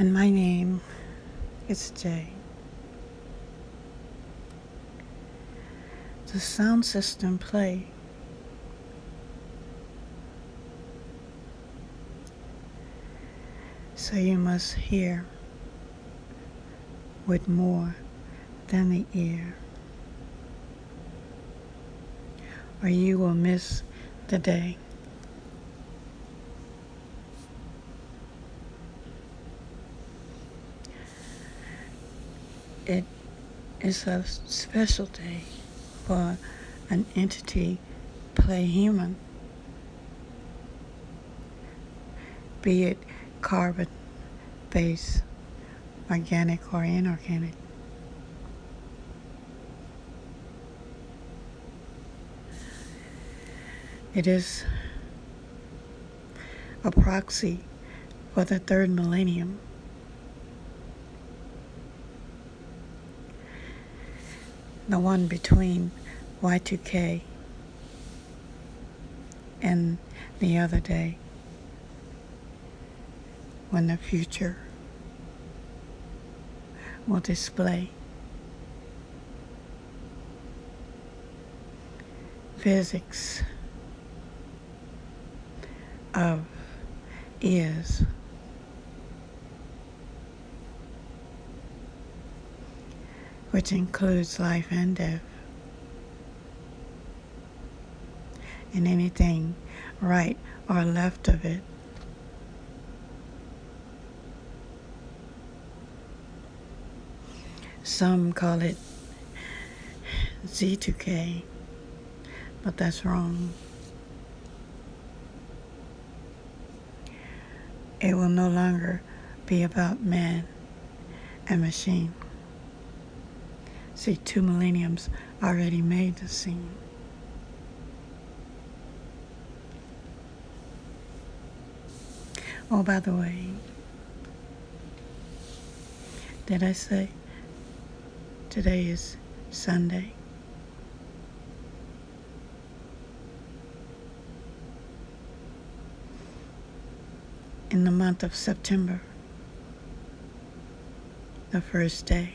And my name is Jay. The sound system play so you must hear with more than the ear, or you will miss the day. It is a special day for an entity play human, be it carbon-based, organic or inorganic. It is a proxy for the third millennium. The one between Y2K and the other day when the future will display physics of is, which includes life and death, and anything right or left of it. Some call it Z2K, but that's wrong. It will no longer be about man and machine. See, 2 millenniums already made the scene. Oh, by the way, did I say today is Sunday? In the month of September, the first day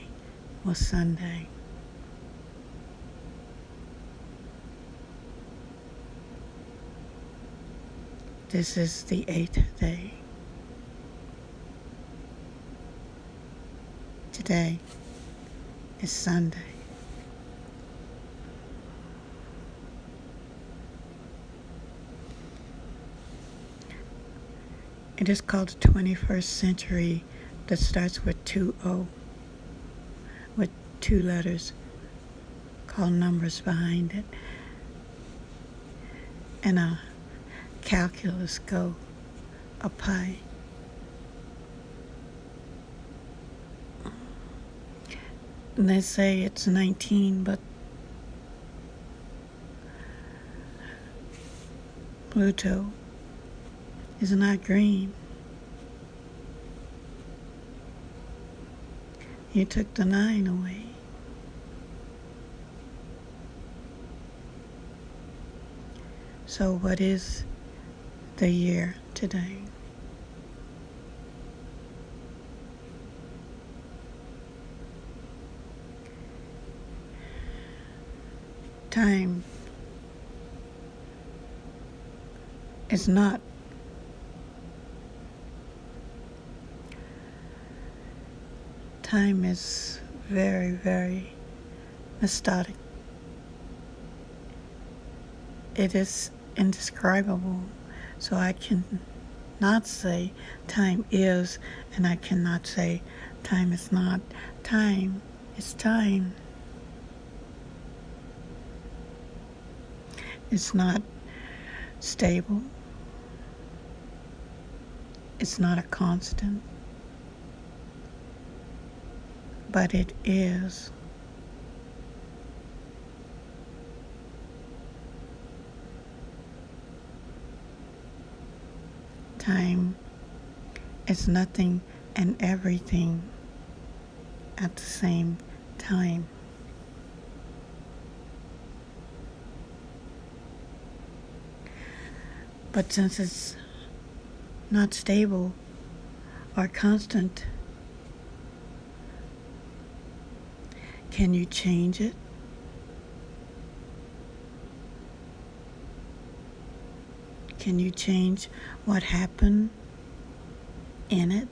was Sunday. This is the 8th day. Today is Sunday. It is called the 21st century that starts with 2-0, with 2 letters called numbers behind it, and a calculus go, a pi. And they say it's 19, but Pluto is not green. You took the 9 away. So what is the year today? Time is not Time is very, very methodic. It is indescribable, so I can not say time is, and I cannot say time is not. Time is time. It's not stable. It's not a constant. But it is. Time is nothing and everything at the same time. But since it's not stable or constant, Can you change it? Can you change what happened in it?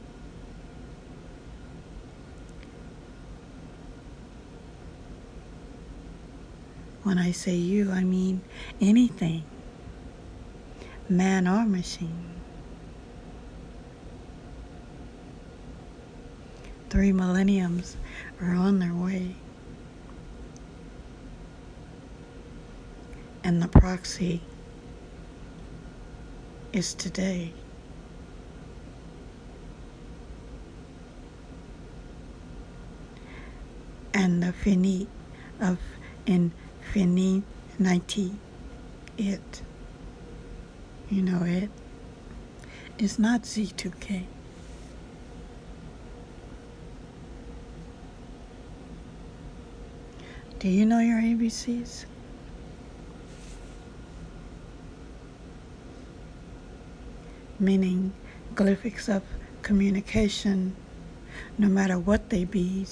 When I say you, I mean anything, man or machine. 3 millenniums are on their way. And the proxy is today. And the finite of infinity, it, you know it, is not Z2K. Do you know your ABCs? Meaning glyphics of communication, no matter what they be.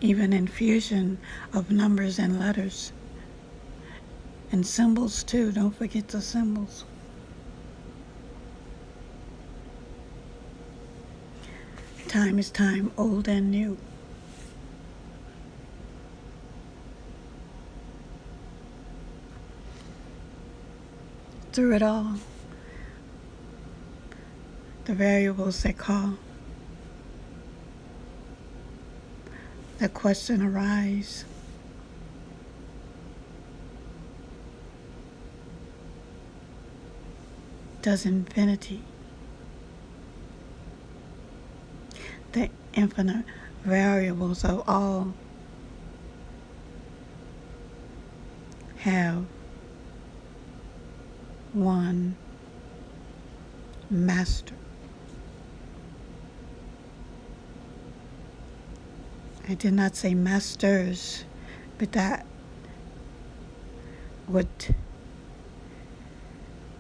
Even infusion of numbers and letters. And symbols too, don't forget the symbols. Time is time, old and new. Through it all, the variables they call, the question arise. Does infinity, the infinite variables of all, have one master? I did not say masters, but that would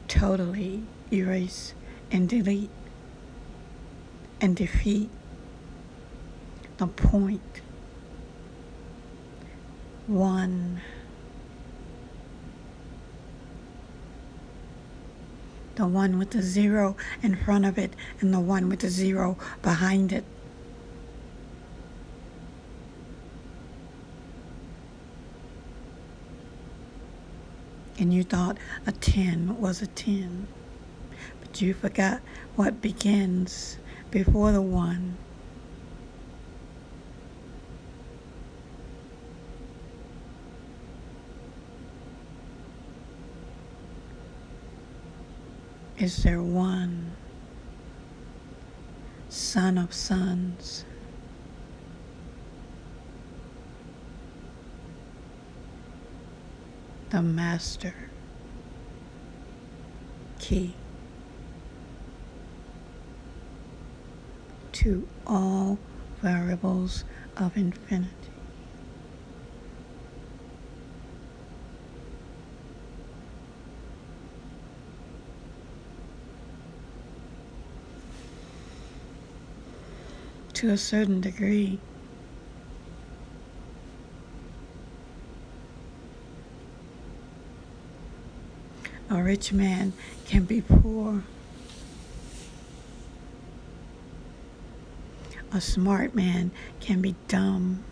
totally erase and delete and defeat the point. One. The one with the zero in front of it and the one with the zero behind it. And you thought a 10 was a 10. But you forgot what begins before the 1. Is there one son of sons? The master key to all variables of infinity. To a certain degree, a rich man can be poor. A smart man can be dumb.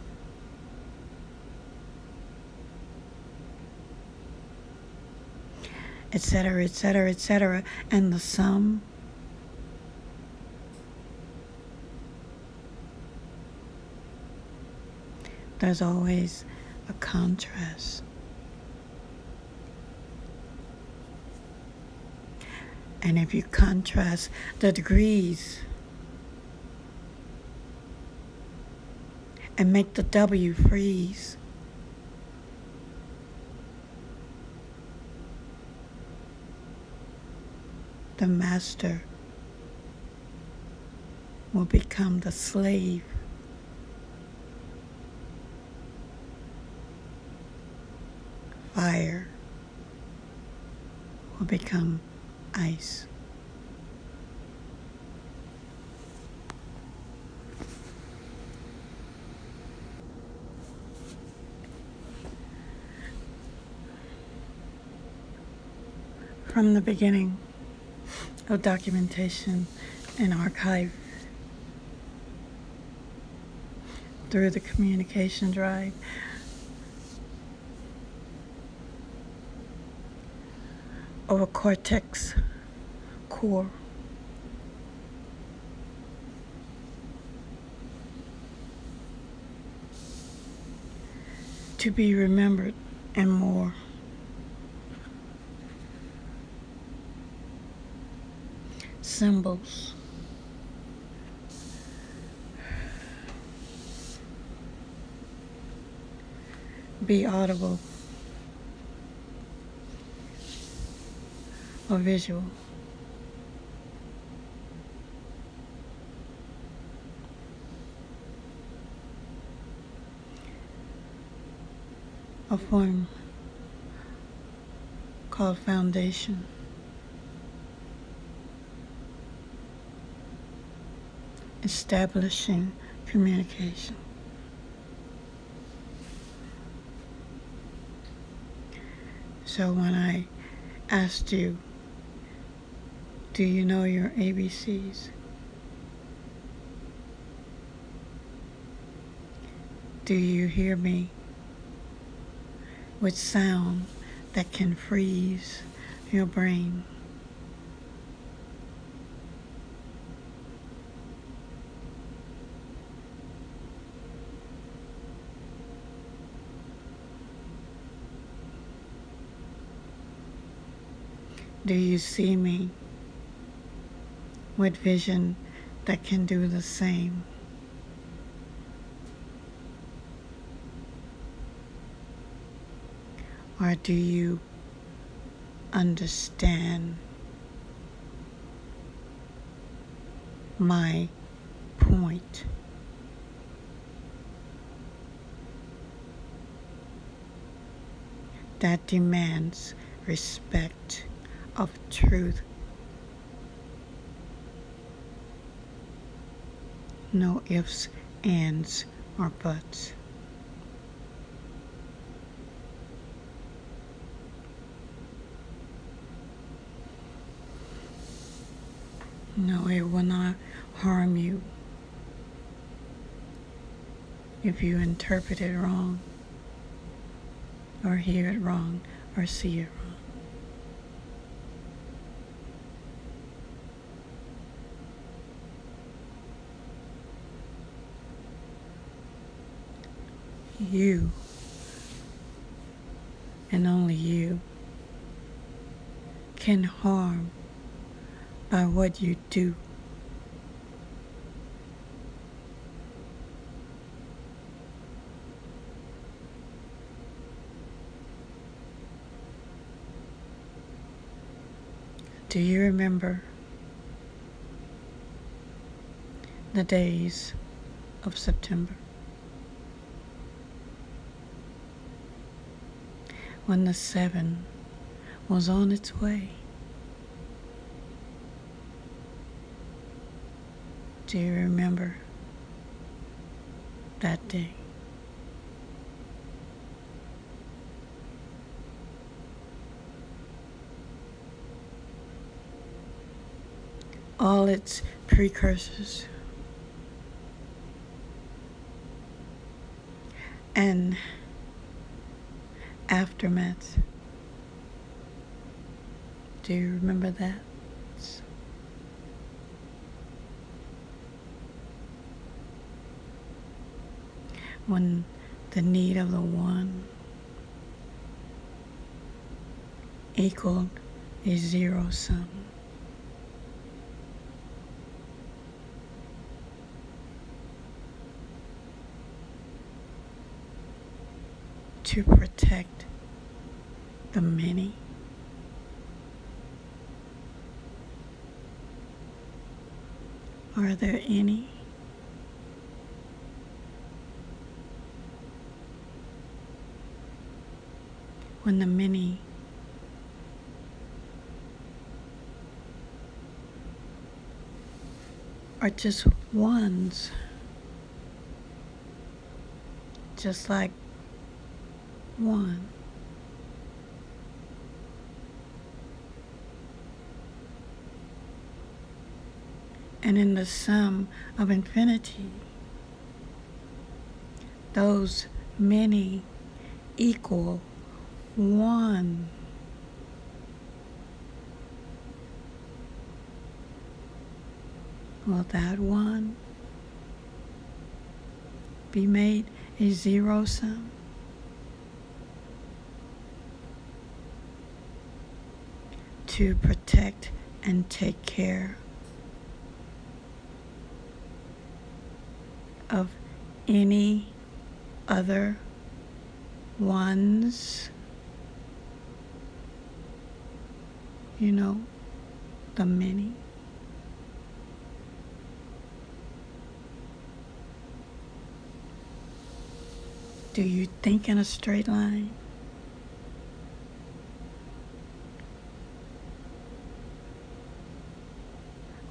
Etc., etc., etc. And the sum there's always a contrast. And if you contrast the degrees and make the W freeze, the master will become the slave. Fire will become ice. from the beginning of documentation and archive through the communication drive of a cortex core. To be remembered and more. Symbols. Be audible or visual. A form called foundation. Establishing communication. So when I asked you, do you know your ABCs? Do you hear me with sound that can freeze your brain? Do you see me with vision that can do the same? Or do you understand my point? That demands respect of truth. No ifs, ands, or buts. No, it will not harm you if you interpret it wrong, or hear it wrong, or see it wrong. You, and only you, can harm by what you do. Do you remember the days of September? When the 7 was on its way? Do you remember that day? All its precursors and aftermath. Do you remember that? When the need of the one equaled a zero sum. To protect the many. Are there any? When the many are just ones, just like one. And in the sum of infinity, those many equal one. Will that one be made a zero sum? To protect and take care of any other ones, the many. Do you think in a straight line?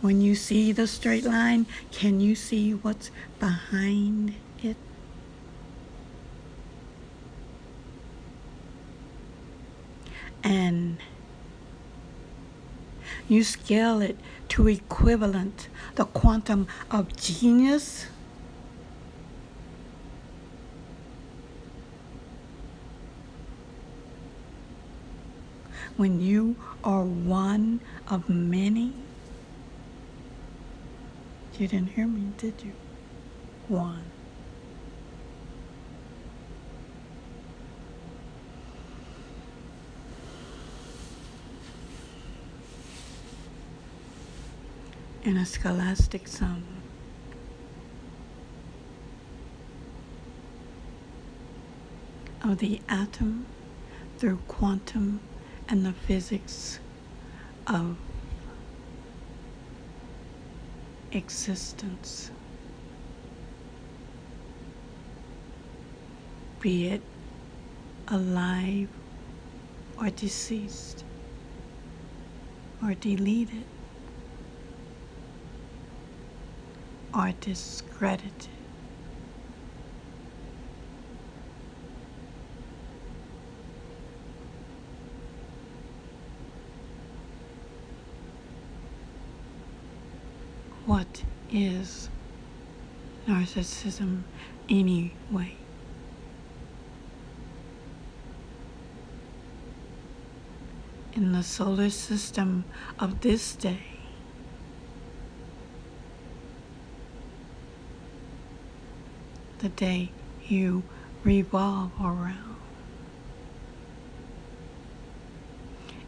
When you see the straight line, can you see what's behind it? And you scale it to equivalent the quantum of genius. When you are one of many. You didn't hear me, did you? One. In a scholastic sum. Of the atom through quantum and the physics of existence. Be it alive or deceased or deleted or discredited. What is narcissism anyway? In the solar system of this day, the day you revolve around.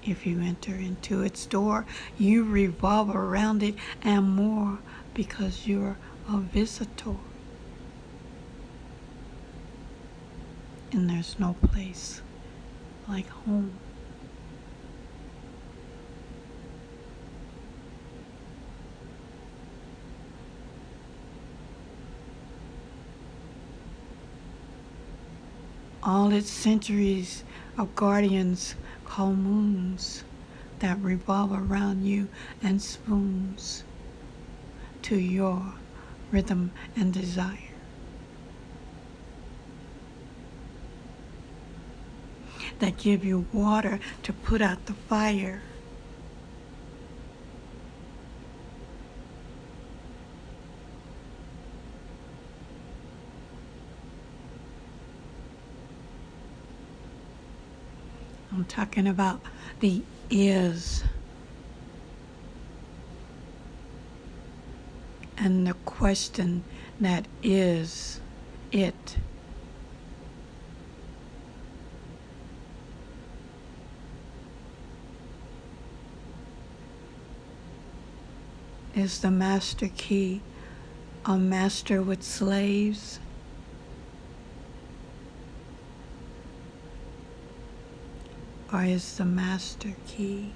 If you enter into its door, you revolve around it and more because you're a visitor. And there's no place like home. All its centuries of guardians called moons that revolve around you and spoons to your rhythm and desire. That give you water to put out the fire. I'm talking about the is and the question that is it. Is the master key a master with slaves? Or is the master key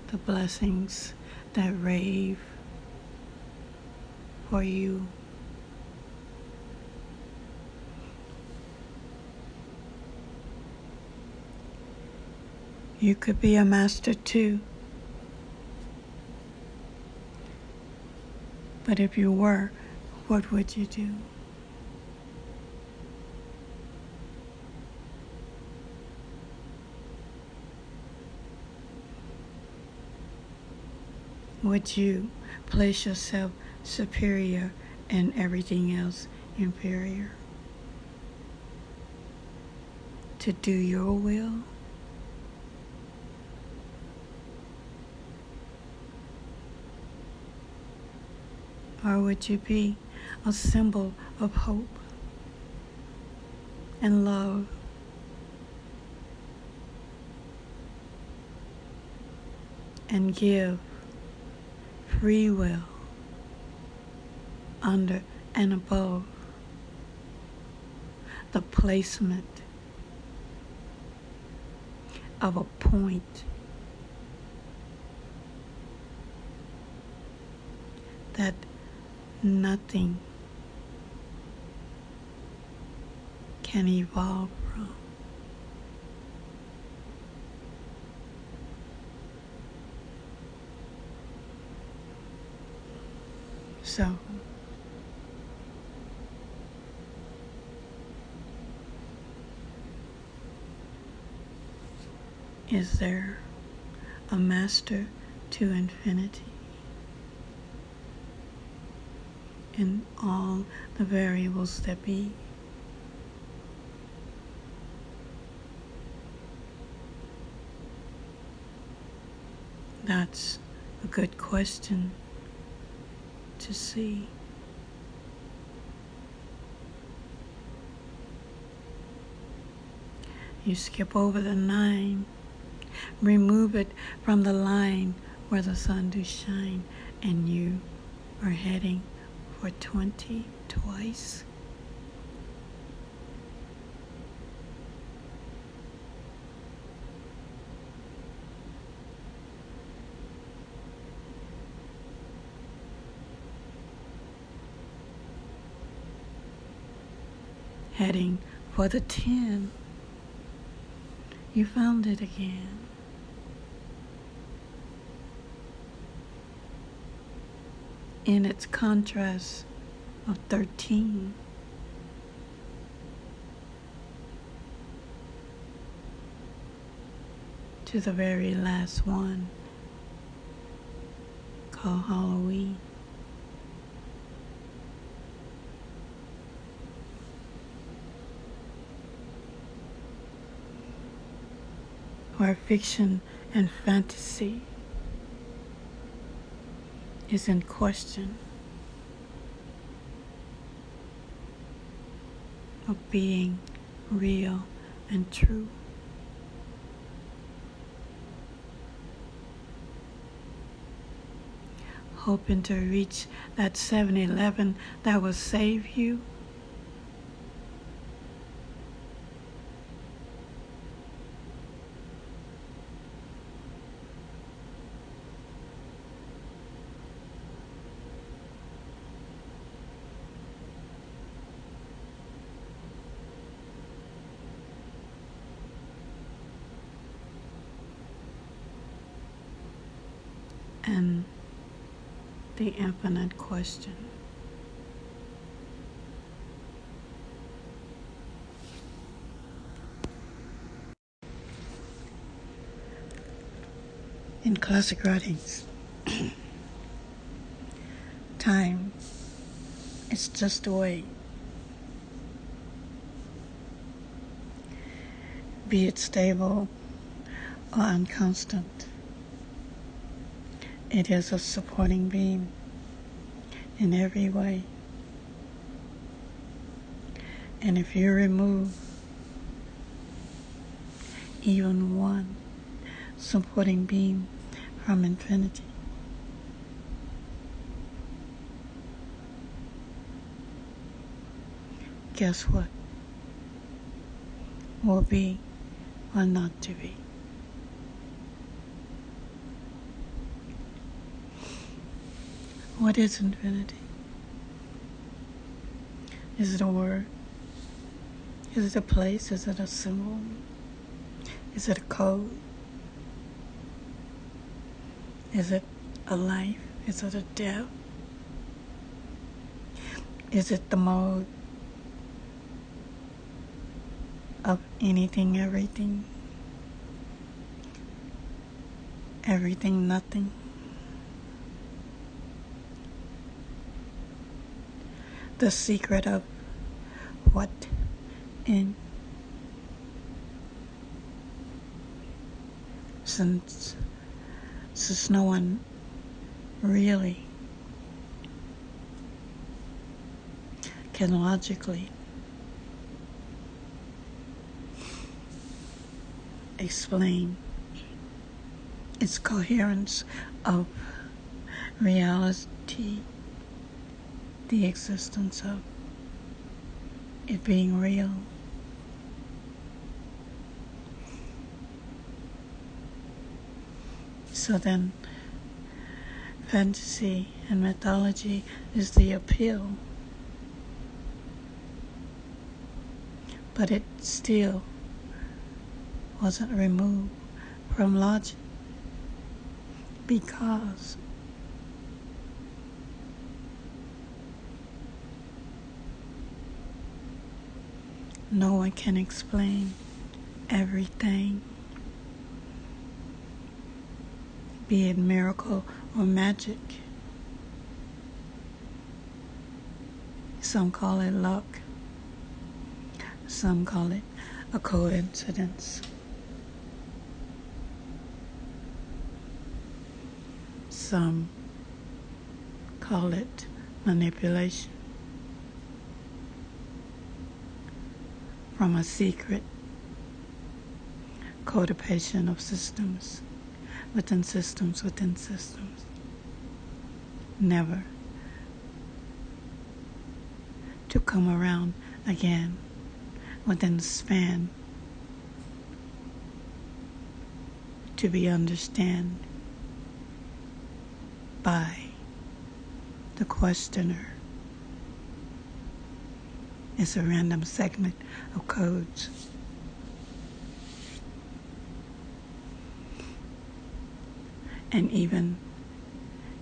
the blessings that rave for you? You could be a master too. But if you were, what would you do? Would you place yourself superior and everything else inferior? To do your will? Or would you be a symbol of hope and love and give free will under and above the placement of a point that nothing can evolve from? So, is there a master to infinity in all the variables that be? That's a good question to see. You skip over the 9, remove it from the line where the sun do shine, and you are heading for 20 twice. Heading for the 10. You found it again. In its contrast of 13. To the very last one, called Halloween. Where fiction and fantasy is in question of being real and true. Hoping to reach that 7-Eleven that will save you. And the infinite question. In classic writings, time is just a way, be it stable or unconstant. It is a supporting beam in every way. And if you remove even one supporting beam from infinity, guess what will be or not to be? What is infinity? Is it a word? Is it a place? Is it a symbol? Is it a code? Is it a life? Is it a death? Is it the mode of anything, everything? Everything, nothing? the secret of what in since no one really can logically explain its coherence of reality, the existence of it being real. So then, fantasy and mythology is the appeal, but it still wasn't removed from logic because no one can explain everything, be it miracle or magic. Some call it luck. Some call it a coincidence. Some call it manipulation from a secret codepation of systems within systems within systems, never to come around again within the span to be understood by the questioner. It's a random segment of codes. And even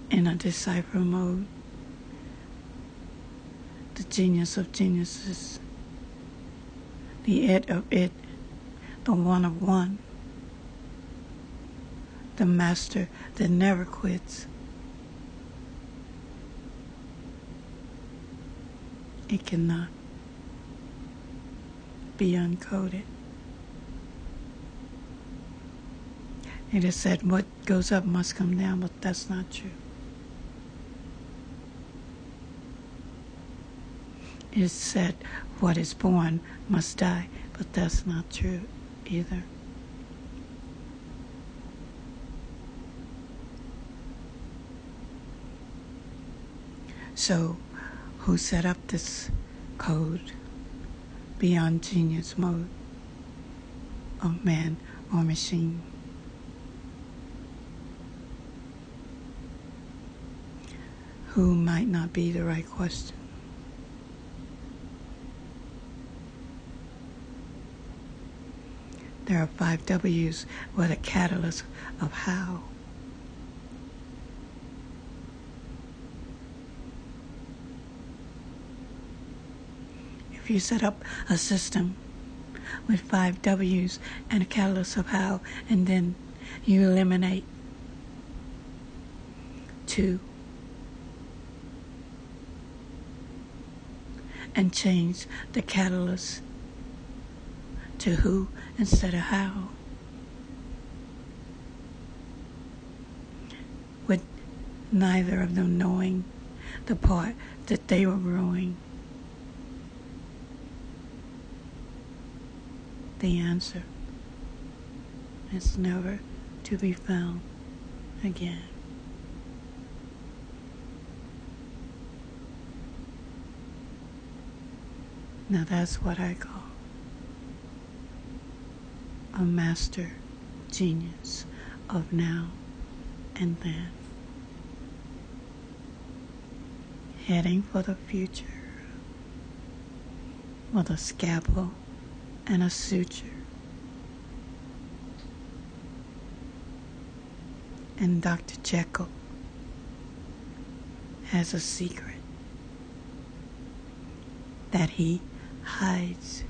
in a decipher mode, the genius of geniuses, the it of it, the one of one, the master that never quits. It cannot be uncoded. It is said what goes up must come down, but that's not true. It is said what is born must die, but that's not true either. So, who set up this code beyond genius mode of man or machine? Who might not be the right question. There are 5 W's with a catalyst of how. If you set up a system with 5 W's and a catalyst of how, and then you eliminate 2 and change the catalyst to who instead of how, with neither of them knowing the part that they were growing, the answer is never to be found again. Now that's what I call a master genius of now and then, heading for the future with a scalpel and a suture. And Dr. Jekyll has a secret that he hides